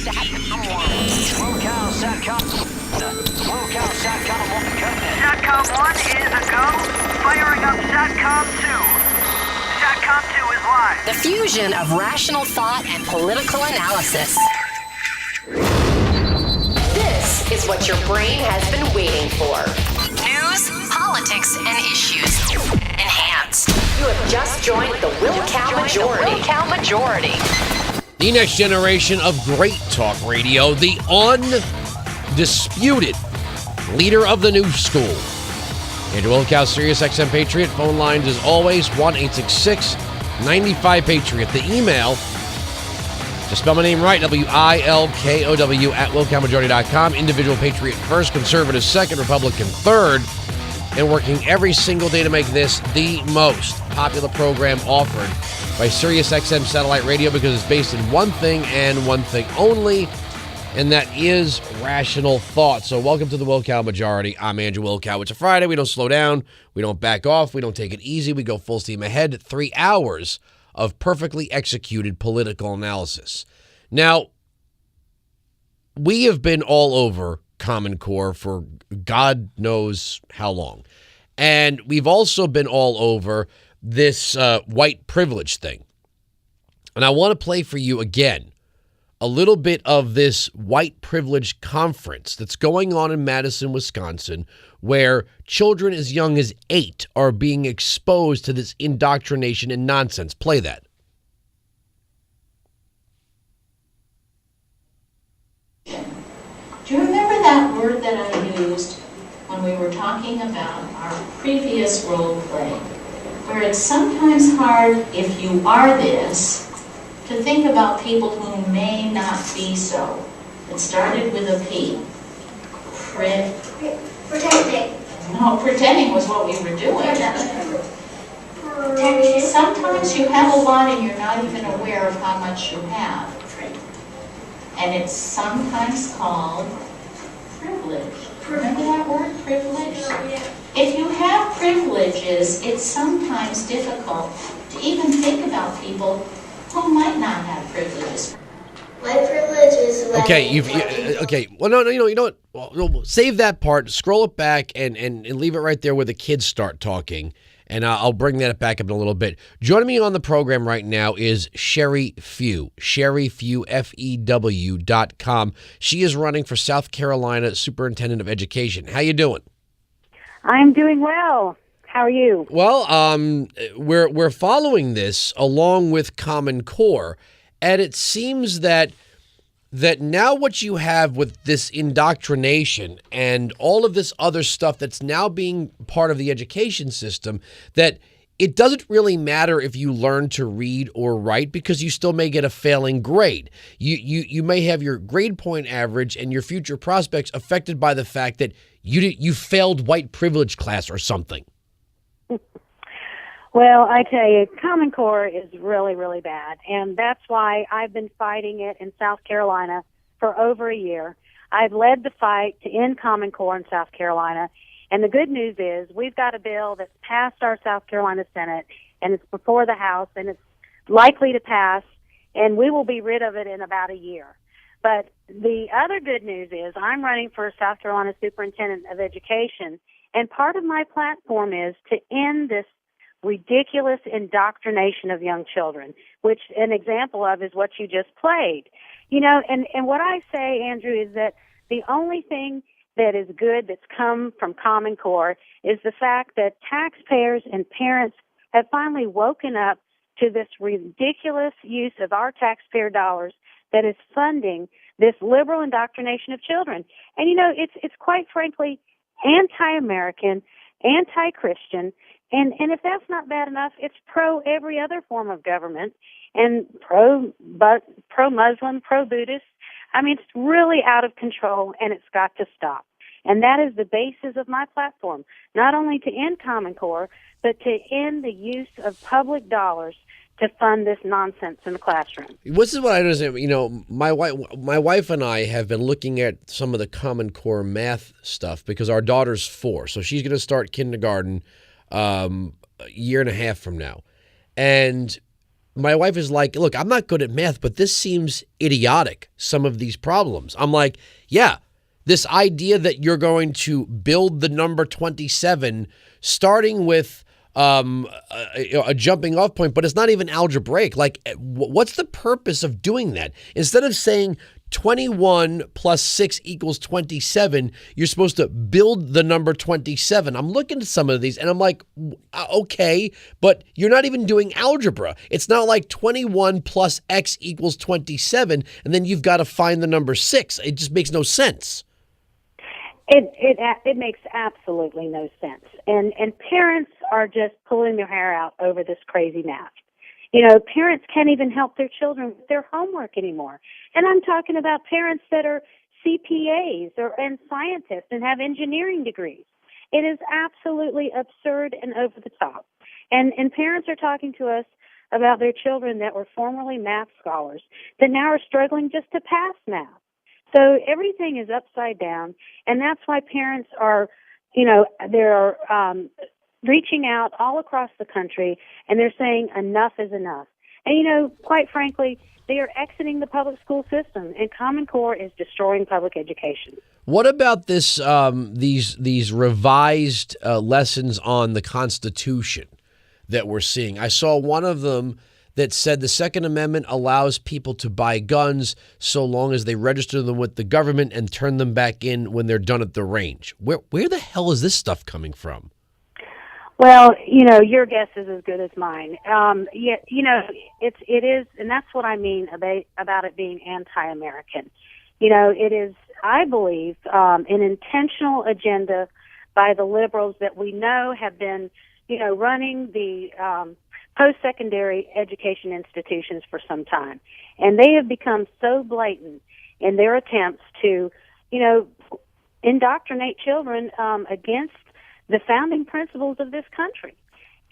Wilkow, SATCOM. Wilkow, SATCOM 1, go ahead. SATCOM 1 is a go. Firing up SATCOM 2. SATCOM 2 is live. The fusion of rational thought and political analysis. This is what your brain has been waiting for. News, politics, and issues. Enhanced. You have just joined the Wilkow Majority. The next generation of great talk radio, the undisputed leader of the new school. Andrew Wilkow, Sirius XM Patriot. Phone lines as always, 1-866-95-PATRIOT. The email, to spell my name right, WILKOW at WilkowMajority.com. Individual Patriot first, conservative second, Republican third. And working every single day to make this the most popular program offered by Sirius XM Satellite Radio, because it's based in one thing and one thing only, and that is rational thought. So welcome to the Wilkow Majority. I'm Andrew Wilkow. It's a Friday. We don't slow down. We don't back off. We don't take it easy. We go full steam ahead. 3 hours of perfectly executed political analysis. Now, we have been all over Common Core for God knows how long. And we've also been all over this white privilege thing. And I want to play for you again a little bit of this white privilege conference that's going on in Madison, Wisconsin, where children as young as 8 are being exposed to this indoctrination and nonsense. Play that. Do you remember that word that I used when we were talking about our previous role play, where it's sometimes hard, if you are this, to think about people who may not be so? It started with a P. Pretending. No, pretending was what we were doing. Protection. Sometimes you have a lot and you're not even aware of how much you have. And it's sometimes called privilege. Remember that word, privilege? If you have privileges, it's sometimes difficult to even think about people who might not have privileges. My privilege is when Okay, okay. Well, no, you know what? Well, save that part. Scroll it back and leave it right there where the kids start talking. And I'll bring that back up in a little bit. Joining me on the program right now is Sheri Few, FEW.com. She is running for South Carolina Superintendent of Education. How you doing? I'm doing well. How are you? Well, we're following this along with Common Core, and it seems that now what you have with this indoctrination and all of this other stuff that's now being part of the education system, that it doesn't really matter if you learn to read or write, because you still may get a failing grade. You may have your grade point average and your future prospects affected by the fact that you failed white privilege class or something. Well, I tell you, Common Core is really, really bad, and that's why I've been fighting it in South Carolina for over a year. I've led the fight to end Common Core in South Carolina, and the good news is we've got a bill that's passed our South Carolina Senate, and it's before the House, and it's likely to pass, and we will be rid of it in about a year. But the other good news is I'm running for South Carolina Superintendent of Education, and part of my platform is to end this ridiculous indoctrination of young children, which an example of is what you just played. You know, and what I say, Andrew, is that the only thing that is good that's come from Common Core is the fact that taxpayers and parents have finally woken up to this ridiculous use of our taxpayer dollars that is funding this liberal indoctrination of children. And, you know, it's quite frankly anti-American, anti-Christian, and if that's not bad enough, it's pro every other form of government, and pro-Muslim, pro-Buddhist. I mean, it's really out of control, and it's got to stop. And that is the basis of my platform, not only to end Common Core, but to end the use of public dollars to fund this nonsense in the classroom. This is what I understand. You know, my wife and I have been looking at some of the Common Core math stuff because our daughter's 4, so she's going to start kindergarten a year and a half from now. And my wife is like, look, I'm not good at math, but this seems idiotic, some of these problems. I'm like, yeah, this idea that you're going to build the number 27 starting with a jumping off point, but it's not even algebraic. Like, what's the purpose of doing that? Instead of saying 21 plus 6 equals 27, you're supposed to build the number 27. I'm looking at some of these and I'm like, okay, but you're not even doing algebra. It's not like 21 plus x equals 27, and then you've got to find the number 6. It just makes no sense. It makes absolutely no sense. And parents are just pulling their hair out over this crazy math. You know, parents can't even help their children with their homework anymore. And I'm talking about parents that are CPAs and scientists and have engineering degrees. It is absolutely absurd and over the top. And parents are talking to us about their children that were formerly math scholars that now are struggling just to pass math. So everything is upside down, and that's why parents are, they're reaching out all across the country, and they're saying enough is enough. And, quite frankly, they are exiting the public school system, and Common Core is destroying public education. What about this? These revised lessons on the Constitution that we're seeing? I saw one of them that said the Second Amendment allows people to buy guns so long as they register them with the government and turn them back in when they're done at the range. Where the hell is this stuff coming from? Well, your guess is as good as mine. It is, and that's what I mean about it being anti-American. It is, I believe, an intentional agenda by the liberals that we know have been, running the post-secondary education institutions for some time. And they have become so blatant in their attempts to, indoctrinate children against the founding principles of this country.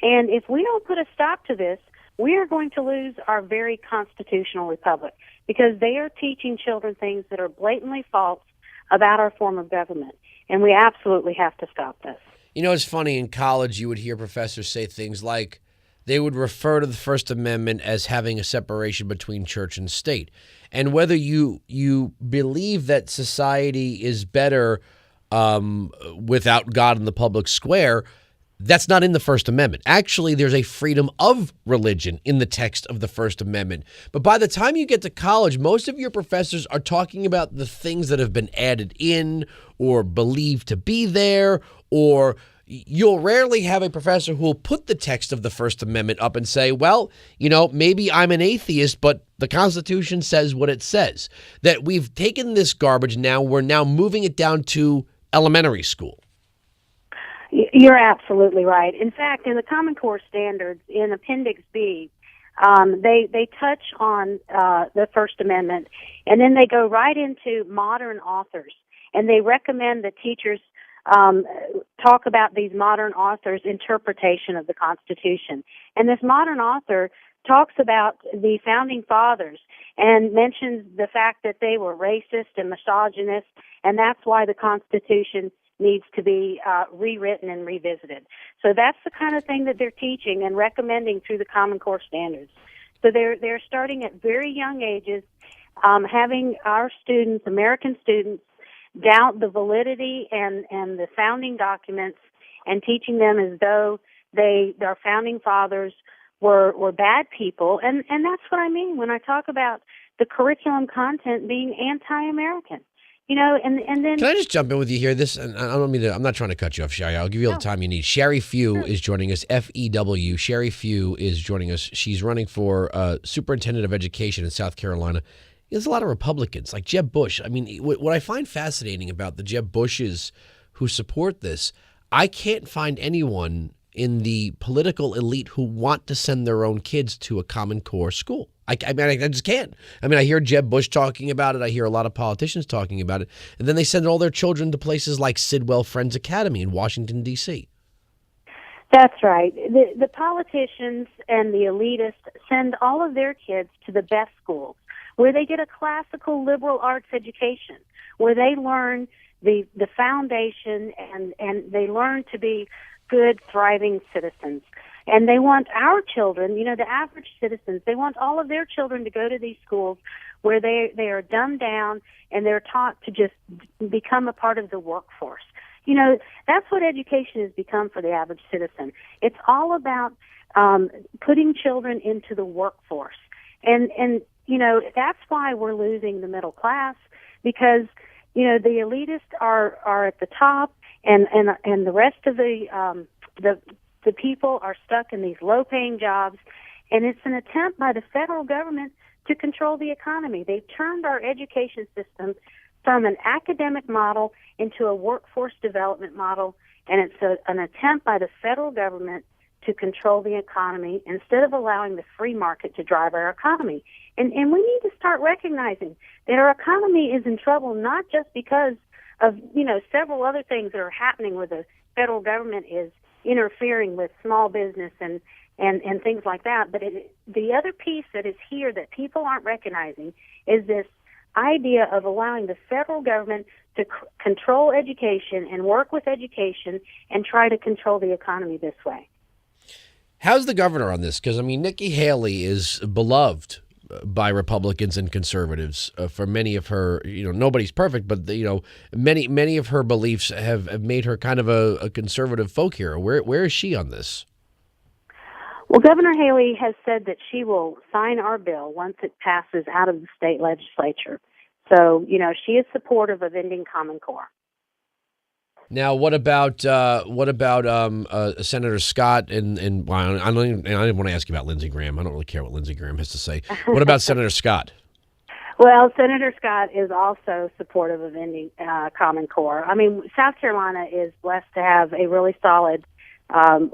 And if we don't put a stop to this, we are going to lose our very constitutional republic, because they are teaching children things that are blatantly false about our form of government. And we absolutely have to stop this. It's funny, in college you would hear professors say things like they would refer to the First Amendment as having a separation between church and state. And whether you believe that society is better without God in the public square, that's not in the First Amendment. Actually, there's a freedom of religion in the text of the First Amendment. But by the time you get to college, most of your professors are talking about the things that have been added in or believed to be there, or you'll rarely have a professor who will put the text of the First Amendment up and say, well, maybe I'm an atheist, but the Constitution says what it says. That we've taken this garbage now, we're now moving it down to elementary school. You're absolutely right. In fact, in the Common Core standards, in Appendix B, they touch on the First Amendment, and then they go right into modern authors, and they recommend that teachers talk about these modern authors' interpretation of the Constitution. And this modern author talks about the Founding Fathers and mentions the fact that they were racist and misogynist, and that's why the Constitution needs to be rewritten and revisited. So that's the kind of thing that they're teaching and recommending through the Common Core standards. So they're starting at very young ages, having our students, American students, doubt the validity and the founding documents, and teaching them as though their founding fathers were bad people. And that's what I mean when I talk about the curriculum content being anti-American. And then... Can I just jump in with you here? I'm not trying to cut you off, Sheri. I'll give you all the time you need. Sheri Few is joining us, F-E-W. Sheri Few is joining us. She's running for superintendent of education in South Carolina. There's a lot of Republicans, like Jeb Bush. I mean, what I find fascinating about the Jeb Bushes who support this, I can't find anyone in the political elite who want to send their own kids to a Common Core school. I just can't. I hear Jeb Bush talking about it. I hear a lot of politicians talking about it. And then they send all their children to places like Sidwell Friends Academy in Washington, D.C. That's right. The politicians and the elitists send all of their kids to the best schools, where they get a classical liberal arts education, where they learn the foundation and they learn to be good, thriving citizens. And they want our children, the average citizens, they want all of their children to go to these schools where they are dumbed down and they're taught to just become a part of the workforce. That's what education has become for the average citizen. It's all about putting children into the workforce. And that's why we're losing the middle class, because, the elitists are at the top and the rest of the people are stuck in these low-paying jobs, and it's an attempt by the federal government to control the economy. They've turned our education system from an academic model into a workforce development model, and it's an attempt by the federal government to control the economy instead of allowing the free market to drive our economy. And we need to start recognizing that our economy is in trouble not just because of, several other things that are happening where the federal government is interfering with small business and things like that. But the other piece that is here that people aren't recognizing is this idea of allowing the federal government to control education and work with education and try to control the economy this way. How's the governor on this? Because, Nikki Haley is beloved by Republicans and conservatives for many of her, nobody's perfect, but, many of her beliefs have made her kind of a conservative folk hero. Where is she on this? Well, Governor Haley has said that she will sign our bill once it passes out of the state legislature. So, she is supportive of ending Common Core. Now, what about Senator Scott and well, I didn't want to ask you about Lindsey Graham. I don't really care what Lindsey Graham has to say. What about Senator Scott? Well, Senator Scott is also supportive of ending Common Core. South Carolina is blessed to have a really solid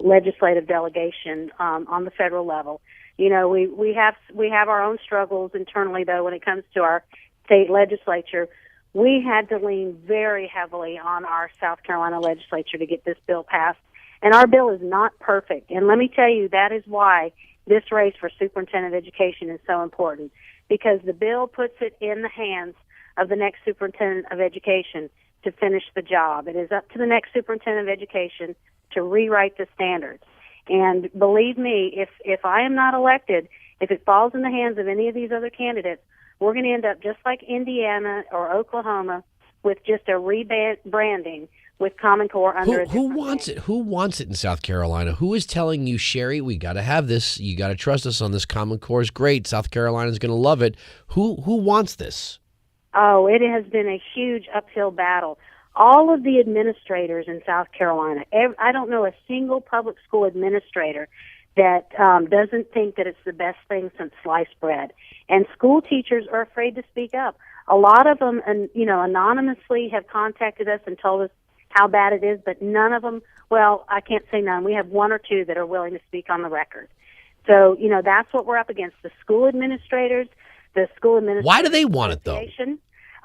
legislative delegation on the federal level. We have our own struggles internally, though, when it comes to our state legislature. We had to lean very heavily on our South Carolina legislature to get this bill passed. And our bill is not perfect. And let me tell you, that is why this race for superintendent of education is so important, because the bill puts it in the hands of the next superintendent of education to finish the job. It is up to the next superintendent of education to rewrite the standards. And believe me, if I am not elected, if it falls in the hands of any of these other candidates, we're going to end up just like Indiana or Oklahoma with just a rebranding with Common Core under a Who wants it? Who wants it in South Carolina? Who is telling you, Sheri, we got to have this. You got to trust us on this. Common Core is great. South Carolina is going to love it. Who wants this? Oh, it has been a huge uphill battle. All of the administrators in South Carolina, I don't know a single public school administrator that doesn't think that it's the best thing since sliced bread. And school teachers are afraid to speak up. A lot of them, anonymously have contacted us and told us how bad it is, but none of them, well, I can't say none. We have one or two that are willing to speak on the record. So, that's what we're up against. The school administrators, the school administrators. Why do they want it, though?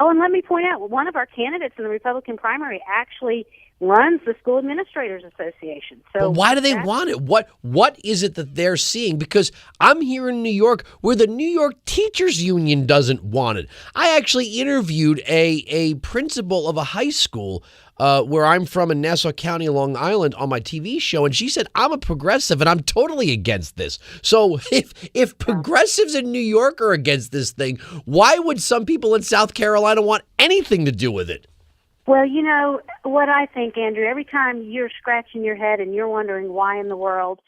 Oh, and let me point out, one of our candidates in the Republican primary actually runs the School Administrators Association. So but why do they want it? What is it that they're seeing? Because I'm here in New York where the New York Teachers Union doesn't want it. I actually interviewed a principal of a high school where I'm from in Nassau County, Long Island, on my TV show, and she said, I'm a progressive and I'm totally against this. So if progressives in New York are against this thing, why would some people in South Carolina want anything to do with it? Well, what I think, Andrew, every time you're scratching your head and you're wondering why in the world,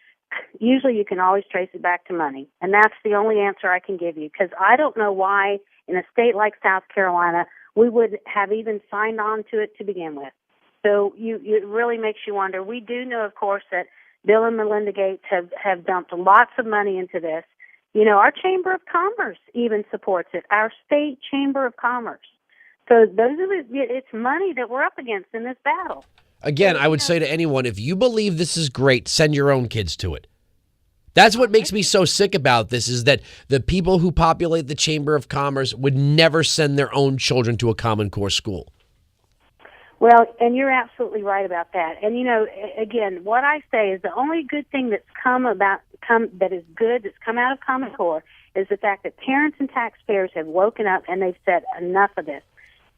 usually you can always trace it back to money. And that's the only answer I can give you, because I don't know why in a state like South Carolina we would have even signed on to it to begin with. So it really makes you wonder. We do know, of course, that Bill and Melinda Gates have dumped lots of money into this. Our Chamber of Commerce even supports it, our state Chamber of Commerce. So it's money that we're up against in this battle. Again, I would say to anyone, if you believe this is great, send your own kids to it. That's what makes me so sick about this, is that the people who populate the Chamber of Commerce would never send their own children to a Common Core school. Well, and you're absolutely right about that. And, again, what I say is the only good thing that's come out of Common Core is the fact that parents and taxpayers have woken up and they've said enough of this.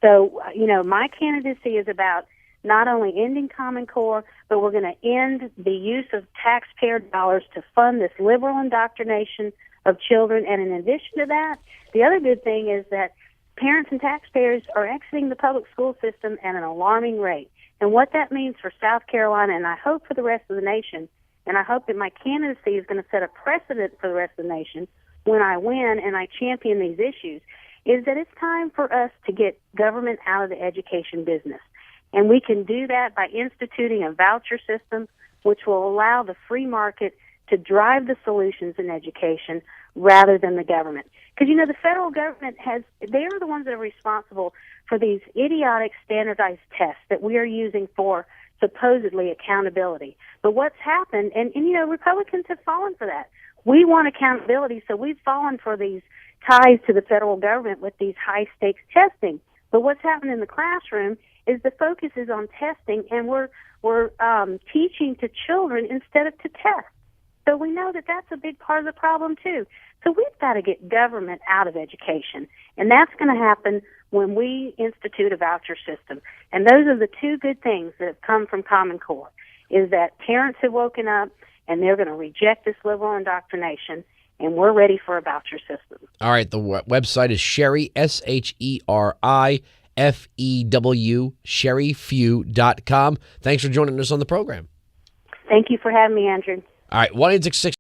So, my candidacy is about not only ending Common Core, but we're going to end the use of taxpayer dollars to fund this liberal indoctrination of children. And in addition to that, the other good thing is that parents and taxpayers are exiting the public school system at an alarming rate. And what that means for South Carolina, and I hope for the rest of the nation, and I hope that my candidacy is going to set a precedent for the rest of the nation when I win and I champion these issues, is that it's time for us to get government out of the education business. And we can do that by instituting a voucher system which will allow the free market to drive the solutions in education rather than the government. Because, you know, the federal government they are the ones that are responsible for these idiotic standardized tests that we are using for supposedly accountability. But what's happened, and you know, Republicans have fallen for that. We want accountability, so we've fallen for these ties to the federal government with these high-stakes testing. But what's happened in the classroom is the focus is on testing, and we're teaching to children instead of to test. So we know that that's a big part of the problem, too. So we've got to get government out of education, and that's going to happen when we institute a voucher system. And those are the two good things that have come from Common Core, is that parents have woken up, and they're going to reject this liberal indoctrination, and we're ready for a voucher system. All right, the website is Sheri, SHERIFEW, SheriFew.com. Thanks for joining us on the program. Thank you for having me, Andrew. All right, 1-866